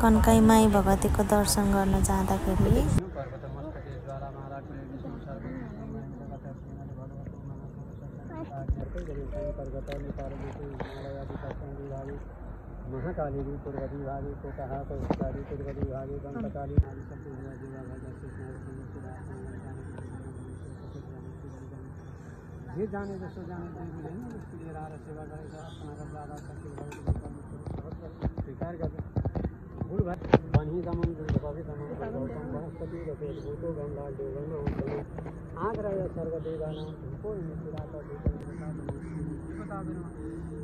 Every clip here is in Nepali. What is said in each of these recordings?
कन्काई माई भगवतीको दर्शन गर्न जाँदाखेरि महाकाली पूर्वदी भागे को कहा तो पूर्वदी भागे दंतकाली जे जाने जसो जाने उसके लिए सेवा गरेर स्वीकार गर्छ गुरु भाइ भनी दमन कवि दमन गौतम वनस्पति रपेल भूतो गंगा देवन आग्रह सर्वदेवानां धूपो निरात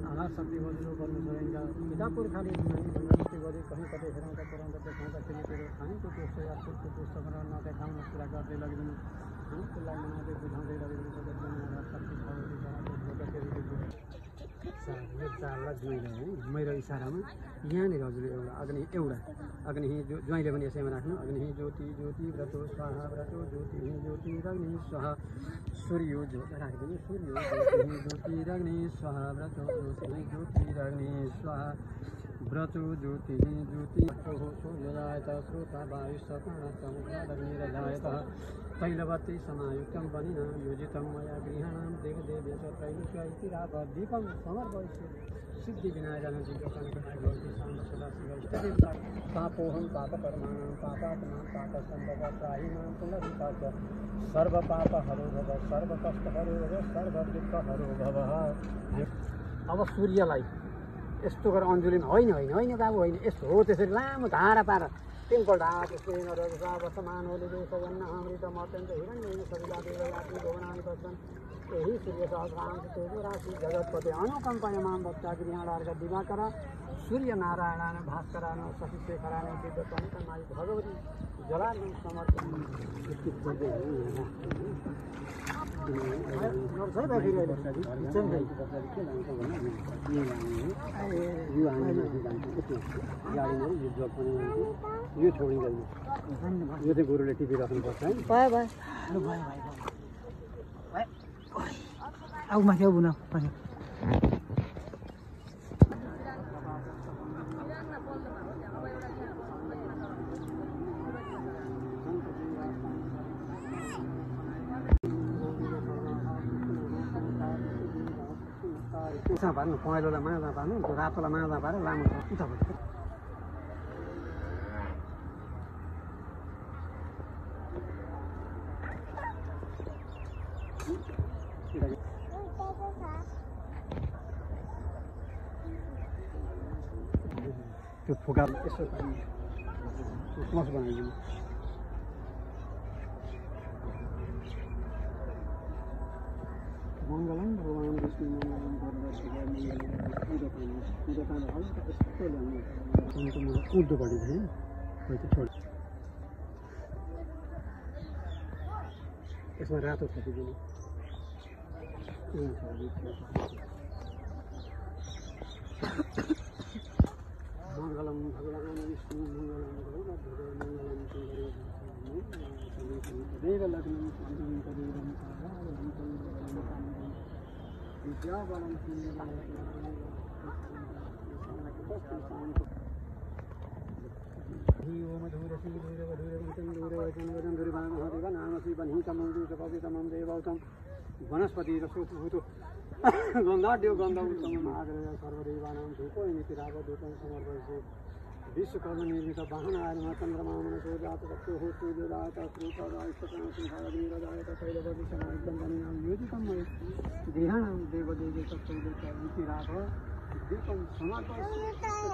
आहार शक्ति बदलो गर्नु सकिन्छ किताबपुर खाली गरी कहीँ कतै हेराउँदा पुऱ्याउँदा देखाउँदा फेरि तेरो खानेको पुष्ट या सुटको पुष्ट गरेर नदेखाउनु कुरा गर्दै लगिदिनु खानेकुलाई मनाउँदै बुझाउँदै लगिदिनु आहार शक्ति यो चाललाई ज्वाइँले है मेरो इसारामा यहाँनिर हजुरले एउटा अग्नि ज्वाइँले पनि यसैमा राख्नु अग्नि ज्योति ज्योति व्रतो स्वाहा व्रतो ज्योति ज्योति अग्नि स्वाहा सूर्य राखिदिनु सूर्य ज्योति अग्नि स्वाहा व्रतो ज्योति ज्योति अग्नि स्वाहा व्रतो ज्योति ज्योति सूर्यरायत श्रोता वायुष्पाणग्निरजायत तैलवती समायुक्तं वनिना योजितं मया गृहाणां देवदेवेश त्रैलोक्य इति राव दीपं समर्पयिष्ये सिद्धि विनायकानां दिव्यकान्तिका पापोऽहं पापकर्माणां पापात्मा पापसम्भवः त्राहिमां पुनरुपाच सर्वपापहरो भव सर्वकष्टहरो भव सर्वदुःखहरो भवः। अब सूर्यलाई यस्तो गरेर अन्जुलिन होइन होइन होइन बाबु होइन यस्तो हो त्यसरी लामो धारा पार तिनपल्ट समान अमृत अत्यन्त हिरण्य सविलादेवनानि पश्यन् यही सूर्य सहस्रांश तेजो राशि जगतपते अनुकंपयमां भक्ता गृहाणार्घ दिवाकर सूर्य नारायणान भास्करान शशिशेखरान दिव्यकनिकमायि भगवती जलार्घ्यं समर्पयामि। यो छोडिँदैन यो चाहिँ गुरुले टिपिराख्नुपर्छ है। भयो भयो आऊ माथि आऊ बुना उसमा पार्नु पहेँलोलाई माझा पार्नु रातोलाई माझा पारेर लामो उता त्यो फोका यसो मस बनाइदिनु मङ्गलम भगवान् विष्णु मङ्गलम हल्का यस्तो ल्याउनु उर्दो पढिन्छ है छोड यसमा रातो थपिदिनु मङ्गलम भगवान् विष्णु मङ्गलम देवलग्नं विद्याबलं वनस्पति रसोभूतो गंगाढ्यो गंध उत्तम आग्रह सर्वदेवानां धूपो नितिरावधूतं समर्पयसे विश्वकर्म निर्मित वाहनायर्म चंद्रमा मनसो जात रक्षो सूर्योदायत श्रुतरायत तैलवती समायुक्तं वनिनां योजितं मयि गृहाणां देवदेवे तत्तैलवतीराव दीपं समर्पयसे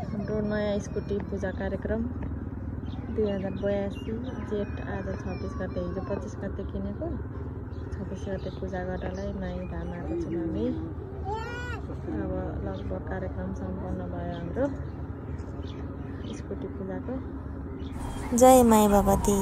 हाम्रो नयाँ स्कुटी पूजा कार्यक्रम 2082 जेठ आज 26 गते हिजो 25 गते किनेको 26 गते पूजा गर्नलाई माई धाम आएको छौँ हामी। अब लगभग कार्यक्रम सम्पन्न भयो हाम्रो स्कुटी पूजाको। जय माई भगवती।